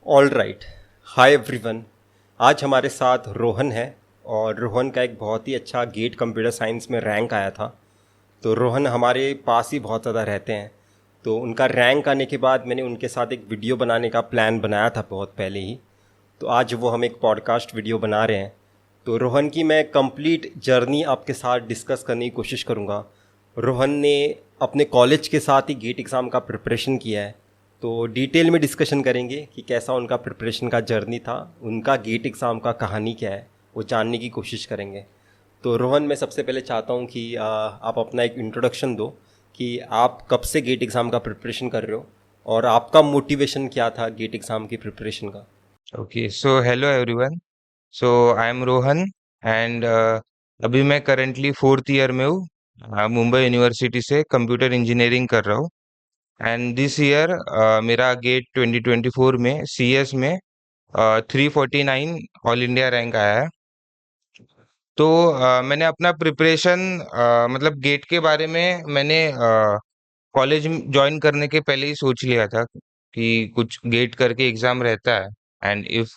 All right. Hi everyone. आज हमारे साथ रोहन है और रोहन का एक बहुत ही अच्छा गेट कंप्यूटर साइंस में रैंक आया था। तो रोहन हमारे पास ही बहुत ज़्यादा रहते हैं। तो उनका रैंक आने के बाद मैंने उनके साथ एक वीडियो बनाने का प्लान बनाया था बहुत पहले ही। तो आज वो हम एक पॉडकास्ट वीडियो बना रहे हैं। तो रोहन की मैं कंप्लीट जर्नी आपके साथ डिस्कस करने की कोशिश करूँगा। रोहन ने अपने कॉलेज के साथ ही गेट एग्ज़ाम का प्रिपरेशन किया है। तो डिटेल में डिस्कशन करेंगे कि कैसा उनका प्रिपरेशन का जर्नी था, उनका गेट एग्ज़ाम का कहानी क्या है, वो जानने की कोशिश करेंगे। तो रोहन, मैं सबसे पहले चाहता हूँ कि आप अपना एक इंट्रोडक्शन दो कि आप कब से गेट एग्ज़ाम का प्रिपरेशन कर रहे हो और आपका मोटिवेशन क्या था गेट एग्ज़ाम की प्रिपरेशन का। Okay, so hello everyone. So I am Rohan and अभी मैं करंटली फोर्थ ईयर में हूँ। मुंबई यूनिवर्सिटी से कंप्यूटर इंजीनियरिंग कर रहा हूँ। एंड दिस ईयर मेरा गेट 2024 में सीएस में 349 ऑल इंडिया रैंक आया है। तो मैंने अपना प्रिपरेशन मतलब गेट के बारे में मैंने कॉलेज ज्वाइन करने के पहले ही सोच लिया था कि कुछ गेट करके एग्जाम रहता है। एंड इफ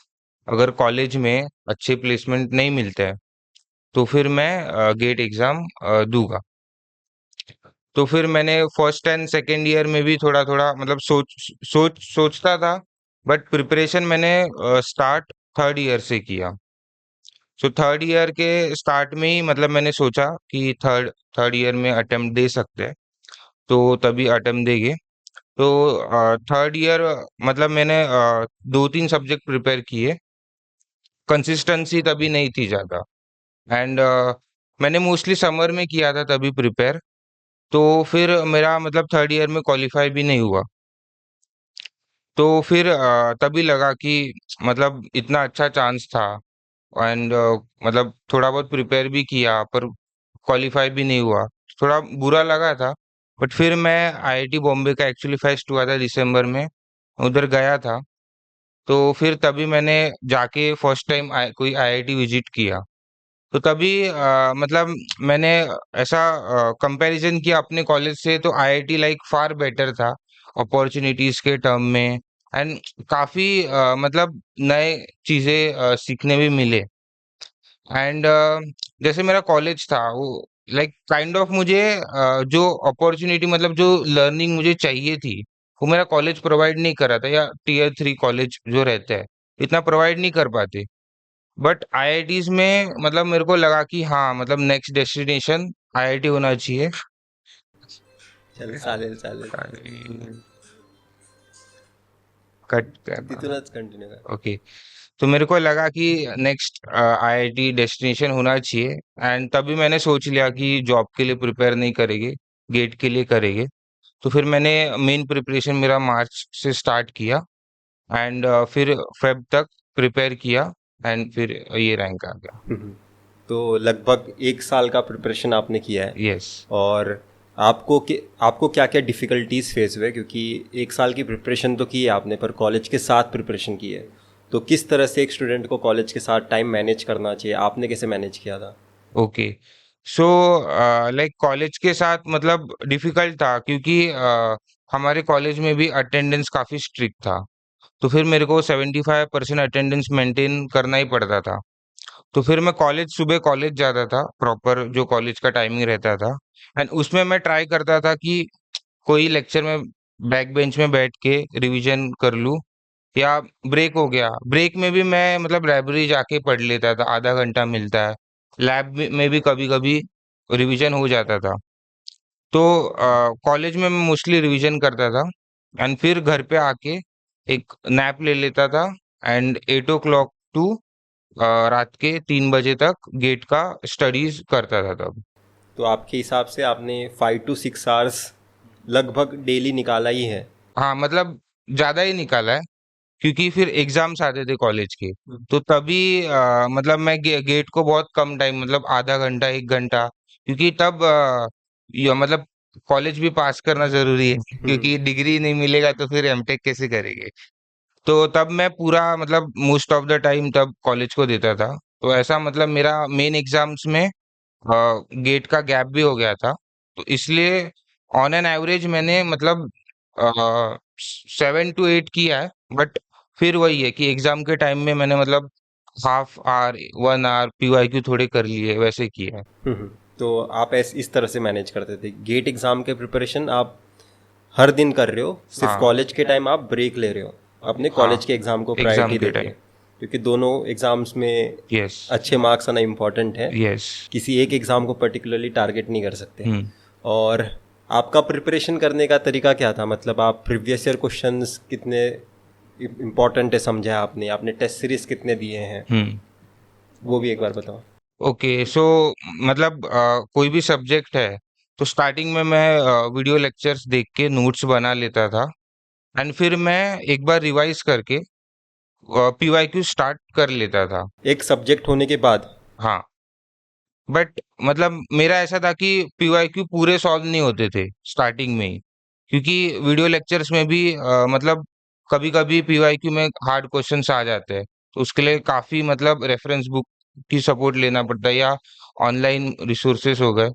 अगर कॉलेज में अच्छे प्लेसमेंट नहीं मिलते हैं तो फिर मैं गेट एग्जाम दूंगा। तो फिर मैंने फर्स्ट एंड सेकेंड ईयर में भी थोड़ा थोड़ा मतलब सोचता था। बट प्रिपरेशन मैंने स्टार्ट थर्ड ईयर से किया। सो थर्ड ईयर के स्टार्ट में ही मतलब मैंने सोचा कि थर्ड थर्ड ईयर में अटेम्प्ट दे सकते हैं, तो तभी अटेम्प्ट देंगे। तो थर्ड ईयर मतलब मैंने दो तीन सब्जेक्ट प्रिपेयर किए। कंसिस्टेंसी तभी नहीं थी ज़्यादा। एंड मैंने मोस्टली समर में किया था तभी प्रिपेयर। तो फिर मेरा मतलब थर्ड ईयर में क्वालिफाई भी नहीं हुआ। तो फिर तभी लगा कि मतलब इतना अच्छा चांस था। एंड मतलब थोड़ा बहुत प्रिपेयर भी किया पर क्वालिफाई भी नहीं हुआ। थोड़ा बुरा लगा था। बट फिर मैं आईआईटी बॉम्बे का एक्चुअली फेस्ट हुआ था दिसंबर में, उधर गया था। तो फिर तभी मैंने जाके फर्स्ट टाइम कोई आईआईटी विजिट किया। तो तभी मतलब मैंने ऐसा कंपैरिजन किया अपने कॉलेज से, तो आईआईटी लाइक फार बेटर था अपॉर्चुनिटीज के टर्म में। एंड काफी मतलब नए चीजें सीखने भी मिले। एंड जैसे मेरा कॉलेज था वो लाइक काइंड ऑफ मुझे जो अपॉर्चुनिटी मतलब जो लर्निंग मुझे चाहिए थी वो मेरा कॉलेज प्रोवाइड नहीं कर रहा था, या टीयर थ्री कॉलेज जो रहते हैं इतना प्रोवाइड नहीं कर पाते। बट आईआईटीज में मतलब मेरे को लगा कि हाँ मतलब नेक्स्ट डेस्टिनेशन आईआईटी होना चाहिए। चल, चालेल चालेल। कट करना। तिथूनच कंटिन्यू कर. ओके। तो मेरे को लगा कि नेक्स्ट आईआईटी डेस्टिनेशन होना चाहिए। एंड तभी मैंने सोच लिया कि जॉब के लिए प्रिपेयर नहीं करेंगे, गेट के लिए करेंगे। तो फिर मैंने मेन प्रिपरेशन मेरा मार्च से स्टार्ट किया। एंड फिर फेब तक प्रिपेयर किया। एंड फिर ये रैंक आ गया। तो लगभग 1 साल का प्रिपरेशन आपने किया है। यस। और आपको क्या क्या डिफ़िकल्टीज़ फेस हुए, क्योंकि 1 साल की प्रिपरेशन तो की है आपने पर कॉलेज के साथ प्रिपरेशन की है। तो किस तरह से एक स्टूडेंट को कॉलेज के साथ टाइम मैनेज करना चाहिए, आपने कैसे मैनेज किया था। ओके। सो लाइक कॉलेज के साथ मतलब डिफिकल्ट था क्योंकि हमारे कॉलेज में भी अटेंडेंस काफी स्ट्रिक्ट था। तो फिर मेरे को 75% अटेंडेंस मेंटेन करना ही पड़ता था। तो फिर मैं सुबह कॉलेज जाता था, प्रॉपर जो कॉलेज का टाइमिंग रहता था। एंड उसमें मैं ट्राई करता था कि कोई लेक्चर में बैक बेंच में बैठ के रिवीजन कर लूँ, या ब्रेक हो गया, ब्रेक में भी मैं मतलब लाइब्रेरी जाके पढ़ लेता था, आधा घंटा मिलता है। लैब में भी कभी कभी रिवीजन हो जाता था। तो कॉलेज में मैं मोस्टली रिवीजन करता था। एंड फिर घर पे आके एक नैप ले लेता था। एंड 8 o'clock टू रात के 3 बजे तक गेट का स्टडीज करता था तब। तो आपके हिसाब से आपने 5 to 6 आवर्स लगभग डेली निकाला ही है। हाँ मतलब ज्यादा ही निकाला है क्योंकि फिर एग्जाम्स आते थे कॉलेज के। तो तभी मतलब मैं गेट को बहुत कम टाइम मतलब आधा घंटा 1 घंटा, क्योंकि तब मतलब कॉलेज भी पास करना जरूरी है क्योंकि डिग्री नहीं मिलेगा तो फिर एमटेक कैसे करेंगे। तो तब मैं पूरा मतलब मोस्ट ऑफ द टाइम तब कॉलेज को देता था। तो ऐसा मतलब मेरा मेन एग्जाम्स में गेट का गैप भी हो गया था। तो इसलिए ऑन एन एवरेज मैंने मतलब 7 to 8 किया है। बट फिर वही है कि एग्जाम के टाइम में मैंने मतलब हाफ आवर 1 आवर पीवाईक्यू थोड़े कर लिए, वैसे किया है। तो आप इस तरह से मैनेज करते थे गेट एग्ज़ाम के प्रिपरेशन आप हर दिन कर रहे हो, सिर्फ हाँ कॉलेज के टाइम आप ब्रेक ले रहे हो अपने हाँ, कॉलेज के एग्ज़ाम को एग्जाम प्रायोरिटी के देके, टाइम। क्योंकि दोनों एग्ज़ाम्स में यस। अच्छे मार्क्स आना इम्पॉर्टेंट है, यस। किसी एक एग्ज़ाम को पर्टिकुलरली टारगेट नहीं कर सकते। हम्म। और आपका प्रिपरेशन करने का तरीका क्या था, मतलब आप प्रीवियस ईयर क्वेश्चंस कितने इम्पोर्टेंट है समझा आपने, आपने टेस्ट सीरीज कितने दिए हैं, हम्म। वो भी एक बार बताओ। ओके, सो मतलब कोई भी सब्जेक्ट है तो स्टार्टिंग में मैं वीडियो लेक्चर्स देख के नोट्स बना लेता था, एंड फिर मैं एक बार रिवाइज करके पीवाईक्यू स्टार्ट कर लेता था। एक सब्जेक्ट होने के बाद। हाँ, बट मतलब मेरा ऐसा था कि पीवाईक्यू पूरे सॉल्व नहीं होते थे स्टार्टिंग में ही, क्योंकि वीडियो लेक्चर्स में भी मतलब कभी कभी पीवाईक्यू में हार्ड क्वेश्चंस आ जाते हैं, तो उसके लिए काफी मतलब रेफरेंस बुक की सपोर्ट लेना पड़ता है, या ऑनलाइन रिसोर्सेस हो गए।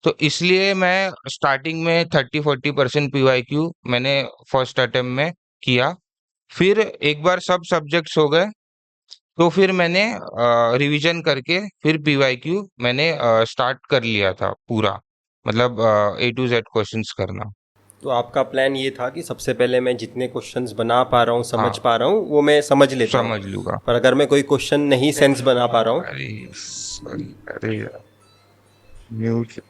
तो इसलिए मैं स्टार्टिंग में 30-40% पीवाईक्यू मैंने फर्स्ट अटेम्प्ट में किया। फिर एक बार सब सब्जेक्ट्स हो गए तो फिर मैंने रिवीजन करके फिर पीवाईक्यू मैंने स्टार्ट कर लिया था पूरा, मतलब ए टू जेड क्वेश्चंस करना। तो आपका प्लान ये था कि सबसे पहले मैं जितने क्वेश्चंस बना पा रहा हूँ, समझ हाँ, पा रहा हूँ, वो मैं समझ लेता हूँ। समझ लूंगा। पर अगर मैं कोई क्वेश्चन नहीं सेंस बना पा रहा हूँ, अरे सॉरी, अरे यार, म्यूट।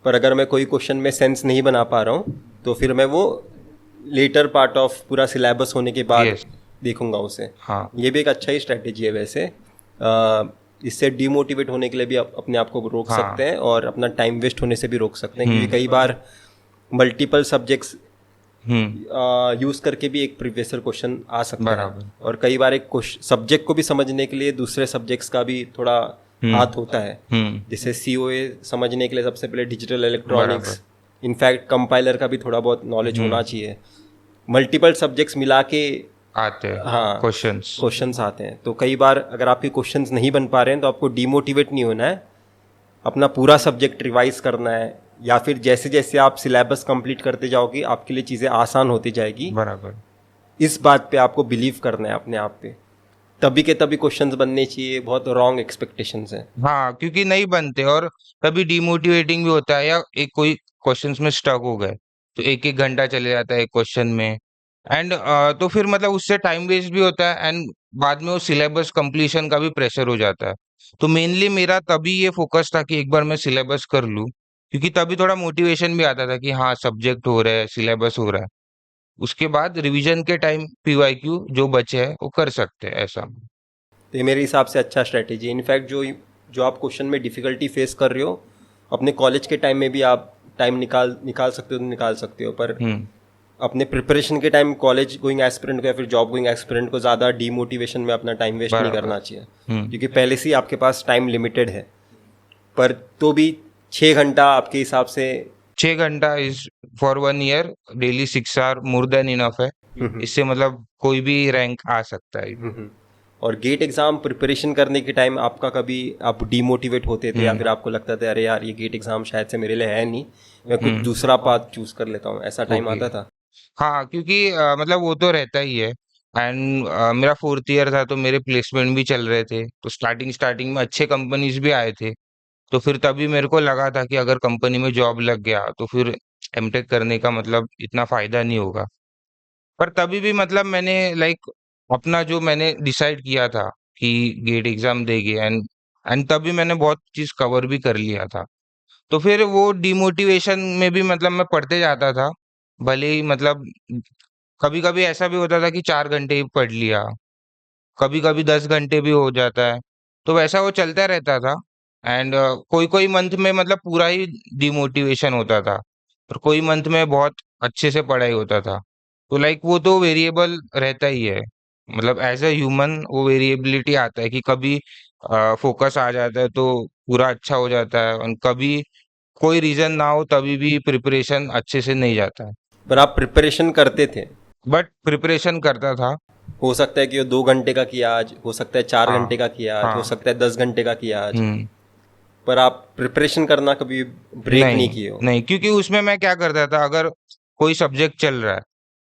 पर अगर मैं कोई क्वेश्चन में सेंस नहीं बना पा रहा हूँ, तो फिर मैं वो लेटर पार्ट ऑफ पूरा सिलेबस होने के बाद यस। देखूंगा उसे। हाँ। ये भी एक अच्छा ही स्ट्रेटेजी है वैसे। इससे डीमोटिवेट होने के लिए भी आप अपने आप को रोक हाँ। सकते हैं और अपना टाइम वेस्ट होने से भी रोक सकते हैं, क्योंकि हम्म। कई बार मल्टीपल सब्जेक्ट्स हम्म। यूज़ करके भी एक प्रीवियस ईयर क्वेश्चन आ सकता है। बराबर। और कई बार एक सब्जेक्ट को भी समझने के लिए दूसरे सब्जेक्ट्स का भी थोड़ा हाथ होता है। हम्म। जैसे सीओए समझने के लिए सबसे पहले डिजिटल बराबर। इलेक्ट्रॉनिक्स, इनफैक्ट कंपाइलर का भी थोड़ा बहुत नॉलेज होना हम्म। चाहिए। मल्टीपल सब्जेक्ट्स मिला के आते हैं हाँ क्वेश्चंस। क्वेश्चंस आते हैं। तो कई बार अगर आपके क्वेश्चंस नहीं बन पा रहे हैं तो आपको डीमोटिवेट नहीं होना है, अपना पूरा सब्जेक्ट रिवाइज करना है, या फिर जैसे जैसे आप सिलेबस कंप्लीट करते जाओगे आपके लिए चीज़ें आसान होती जाएगी। बराबर। इस बात पे आपको बिलीव करना है अपने आप पे, तभी के तभी क्वेश्चंस बनने चाहिए। बहुत रॉन्ग एक्सपेक्टेशंस हैं। हाँ, क्योंकि नहीं बनते, और कभी डिमोटिवेटिंग भी होता है, या एक कोई क्वेश्चंस में स्टक हो गए तो एक एक घंटा चले जाता है एक क्वेश्चन में, एंड तो फिर मतलब उससे टाइम वेस्ट भी होता है, एंड बाद में वो सिलेबस कंप्लीशन का भी प्रेशर हो जाता है। तो मेनली मेरा तभी ये फोकस था कि एक बार मैं सिलेबस कर लूँ, क्योंकि तभी थोड़ा मोटिवेशन भी आता था कि हाँ सब्जेक्ट हो रहा है, सिलेबस हो रहा है। उसके बाद रिवीजन के टाइम पीवाईक्यू जो बचे है वो कर सकते हैं, ऐसा। तो ये मेरे हिसाब से अच्छा स्ट्रेटेजी है। इनफैक्ट जो जो आप क्वेश्चन में डिफ़िकल्टी फेस कर रहे हो, अपने कॉलेज के टाइम में भी आप टाइम निकाल निकाल सकते हो तो निकाल सकते हो, पर हम्म। अपने प्रिपरेशन के टाइम कॉलेज गोइंग एस्पिरेंट को या फिर जॉब गोइंग एस्पिरेंट को ज़्यादा डीमोटिवेशन में अपना टाइम वेस्ट नहीं बराबर। करना चाहिए, हम्म। क्योंकि पहले से ही आपके पास टाइम लिमिटेड है। पर तो भी 6 घंटा आपके हिसाब से 6 घंटा is for 1 year, daily 6 hour more than enough है। इससे मतलब कोई भी रैंक आ सकता है। और गेट एग्ज़ाम प्रिपरेशन करने के टाइम आपका कभी आप डीमोटिवेट होते थे, या हम्म। फिर आपको लगता था अरे यार ये गेट एग्ज़ाम शायद से मेरे लिए है नहीं, मैं कुछ हम्म। दूसरा पाथ चूज कर लेता हूँ, ऐसा टाइम ओके। आता था? हाँ, क्योंकि मतलब वो तो रहता ही है, एंड मेरा फोर्थ ईयर था तो मेरे प्लेसमेंट भी चल रहे थे, तो स्टार्टिंग स्टार्टिंग में अच्छे कंपनीज भी आए थे। तो फिर तभी मेरे को लगा था कि अगर कंपनी में जॉब लग गया तो फिर एमटेक करने का मतलब इतना फायदा नहीं होगा। पर तभी भी मतलब मैंने लाइक अपना जो मैंने डिसाइड किया था कि गेट एग्जाम देंगे, एंड तभी मैंने बहुत चीज कवर भी कर लिया था। तो फिर वो डिमोटिवेशन में भी मतलब मैं पढ़ते जाता था, भले ही मतलब कभी कभी ऐसा भी होता था कि 4 घंटे ही पढ़ लिया, कभी कभी 10 घंटे भी हो जाता है, तो वैसा वो चलता रहता था। एंड कोई कोई मंथ में मतलब पूरा ही डिमोटिवेशन होता था, और कोई मंथ में बहुत अच्छे से पढ़ाई होता था। तो लाइक वो तो वेरिएबल रहता ही है, मतलब एज अ ह्यूमन वो वेरिएबिलिटी आता है कि कभी फोकस आ जाता है तो पूरा अच्छा हो जाता है, और कभी कोई रीजन ना हो तभी भी प्रिपरेशन अच्छे से नहीं जाता है। पर आप प्रिपरेशन करते थे। बट प्रिपरेशन करता था। हो सकता है कि वो 2 घंटे का किया आज, हो सकता है 4 घंटे हाँ। का किया आज, हो हाँ। सकता है 10 घंटे का किया आज, हम्म। पर आप प्रिपरेशन करना कभी ब्रेक नहीं नहीं, किए हो। नहीं, क्योंकि उसमें मैं क्या करता था, अगर कोई सब्जेक्ट चल रहा है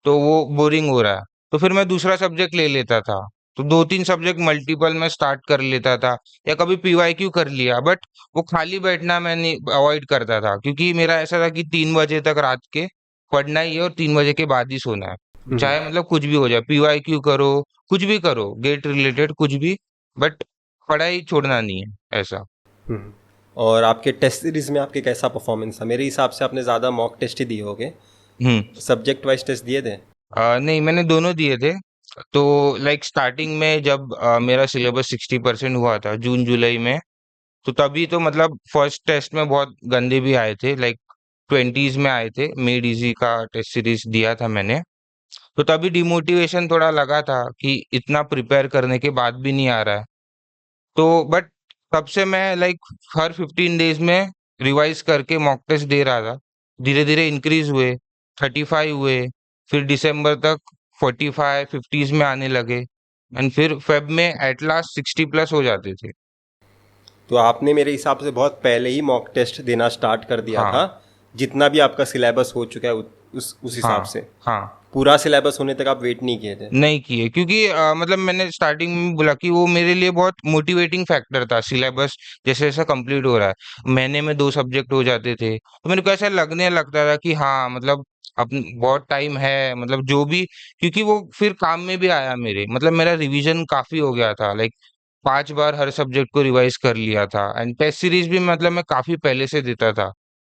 तो वो बोरिंग हो रहा है, तो फिर मैं दूसरा सब्जेक्ट ले लेता था। तो 2-3 सब्जेक्ट मल्टीपल में स्टार्ट कर लेता था, या कभी पीवाईक्यू कर लिया। बट वो खाली बैठना मैं नहीं अवॉइड करता था, क्योंकि मेरा ऐसा था कि 3 बजे तक रात के पढ़ना ही है और 3 बजे के बाद ही सोना है। हम्म। चाहे मतलब कुछ भी हो जाए, पीवाईक्यू करो, कुछ भी करो, गेट रिलेटेड कुछ भी, बट पढ़ाई छोड़ना नहीं है ऐसा। हम्म। और आपके टेस्ट सीरीज में आपके कैसा परफॉर्मेंस था? मेरे हिसाब से आपने ज़्यादा मॉक टेस्ट ही दिए होंगे। हम्म। सब्जेक्ट वाइज टेस्ट दिए थे? नहीं, मैंने दोनों दिए थे। तो लाइक स्टार्टिंग में जब मेरा सिलेबस 60% हुआ था जून जुलाई में, तो तभी तो मतलब फर्स्ट टेस्ट में बहुत गंदे भी आए थे, लाइक 20s में आए थे। मेड इजी का टेस्ट सीरीज दिया था मैंने। तो तभी डिमोटिवेशन थोड़ा लगा था कि इतना प्रिपेयर करने के बाद भी नहीं आ रहा है। तो बट तब से मैं लाइक हर 15 डेज में रिवाइज करके मॉक टेस्ट दे रहा था। धीरे धीरे इंक्रीज हुए, 35 हुए, फिर दिसंबर तक 45 50s में आने लगे, एंड फिर फेब में एट लास्ट 60+ हो जाते थे। तो आपने मेरे हिसाब से बहुत पहले ही मॉक टेस्ट देना स्टार्ट कर दिया हाँ, था। जितना भी आपका सिलेबस हो चुका है उस हिसाब हाँ, से हाँ। पूरा सिलेबस होने तक आप वेट नहीं किए थे? नहीं किए, क्योंकि मतलब मैंने स्टार्टिंग में बोला कि वो मेरे लिए बहुत मोटिवेटिंग फैक्टर था। सिलेबस जैसे जैसा कंप्लीट हो रहा है, महीने में 2 सब्जेक्ट हो जाते थे, तो मेरे को ऐसा लगने लगता था कि हाँ मतलब अब बहुत टाइम है, मतलब जो भी। क्योंकि वो फिर काम में भी आया मेरे, मतलब मेरा रिवीजन काफी हो गया था, लाइक 5 बार हर सब्जेक्ट को रिवाइज कर लिया था। एंड टेस्ट सीरीज भी मतलब मैं काफी पहले से देता था,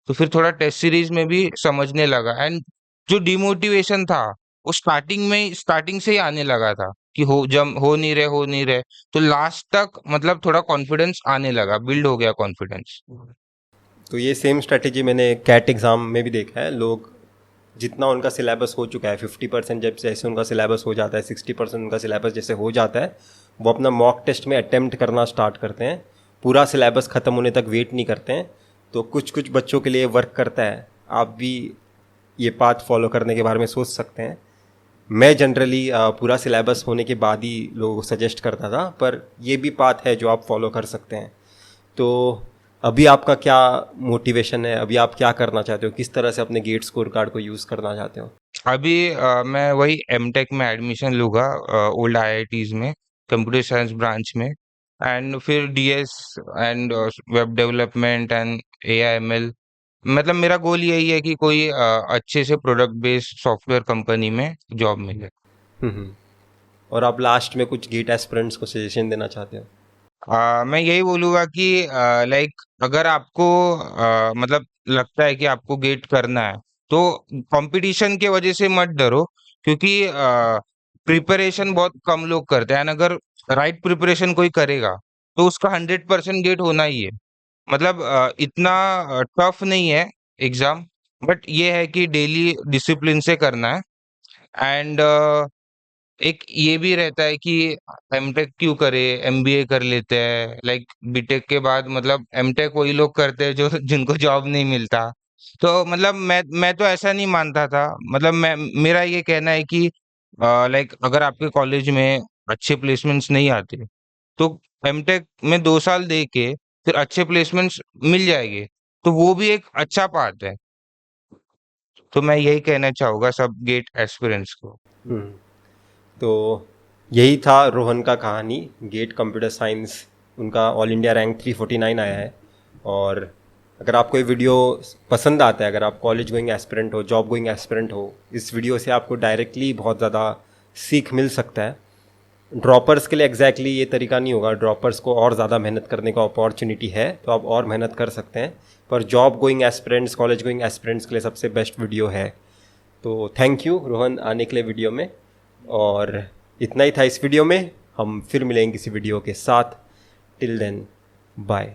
तो फिर थोड़ा टेस्ट सीरीज में भी समझने लगा। एंड जो डिमोटिवेशन था, वो स्टार्टिंग से ही आने लगा था कि हो नहीं रहे। तो लास्ट तक मतलब थोड़ा कॉन्फिडेंस आने लगा, बिल्ड हो गया कॉन्फिडेंस। तो ये सेम स्ट्रेटेजी मैंने कैट एग्ज़ाम में भी देखा है। लोग जितना उनका सिलेबस हो चुका है, 50% जब जैसे उनका सिलेबस हो जाता है, 60% उनका सिलेबस जैसे हो जाता है, वो अपना मॉक टेस्ट में अटेम्प्ट करना स्टार्ट करते हैं। पूरा सिलेबस ख़त्म होने तक वेट नहीं करते हैं। तो कुछ कुछ बच्चों के लिए वर्क करता है। आप भी ये पाथ फॉलो करने के बारे में सोच सकते हैं। मैं जनरली पूरा सिलेबस होने के बाद ही लोगों को सजेस्ट करता था, पर ये भी पाथ है जो आप फॉलो कर सकते हैं। तो अभी आपका क्या मोटिवेशन है? अभी आप क्या करना चाहते हो? किस तरह से अपने गेट स्कोर कार्ड को यूज़ करना चाहते हो? अभी मैं वही एमटेक में एडमिशन लूंगा, ओल्ड आईआईटीज में, कंप्यूटर साइंस ब्रांच में। एंड फिर DS and web development and AIML. मतलब मेरा गोल यही है कि कोई अच्छे से प्रोडक्ट बेस्ड सॉफ्टवेयर कंपनी में जॉब मिले। हम्म। और आप लास्ट में कुछ गेट एस्पिरेंट्स को सजेशन देना चाहते हो? मैं यही बोलूँगा कि लाइक अगर आपको मतलब लगता है कि आपको गेट करना है, तो कंपटीशन के वजह से मत डरो, क्योंकि प्रिपरेशन बहुत कम लोग करते हैं। एंड अगर राइट प्रिपरेशन कोई करेगा, तो उसका 100% गेट होना ही है। मतलब इतना टफ नहीं है एग्जाम, बट ये है कि डेली डिसिप्लिन से करना है। एंड एक ये भी रहता है कि एमटेक क्यों करे, एमबीए कर लेते हैं, लाइक बीटेक के बाद मतलब एमटेक वही लोग करते हैं जो जिनको जॉब नहीं मिलता। तो मतलब मैं तो ऐसा नहीं मानता था। मतलब मैं मेरा ये कहना है कि लाइक अगर आपके कॉलेज में अच्छे प्लेसमेंट्स नहीं आते, तो एमटेक में 2 साल दे के फिर अच्छे प्लेसमेंट्स मिल जाएंगे, तो वो भी एक अच्छा पार्ट है। तो मैं यही कहना चाहूंगा सब गेट एस्पिरेंट्स को। हम्म। तो यही था रोहन का कहानी। गेट कंप्यूटर साइंस, उनका ऑल इंडिया रैंक 349 आया है। और अगर आपको ये वीडियो पसंद आता है, अगर आप कॉलेज गोइंग एस्पिरेंट हो, जॉब गोइंग एस्पिरेंट हो, इस वीडियो से आपको डायरेक्टली बहुत ज़्यादा सीख मिल सकता है। ड्रॉपर्स के लिए एग्जैक्टली ये तरीका नहीं होगा। ड्रॉपर्स को और ज़्यादा मेहनत करने का अपॉर्चुनिटी है, तो आप और मेहनत कर सकते हैं। पर job going aspirants, college going aspirants के लिए सबसे बेस्ट वीडियो है। तो थैंक यू रोहन आने के लिए वीडियो में। और इतना ही था इस वीडियो में। हम फिर मिलेंगे किसी वीडियो के साथ। Till then, bye.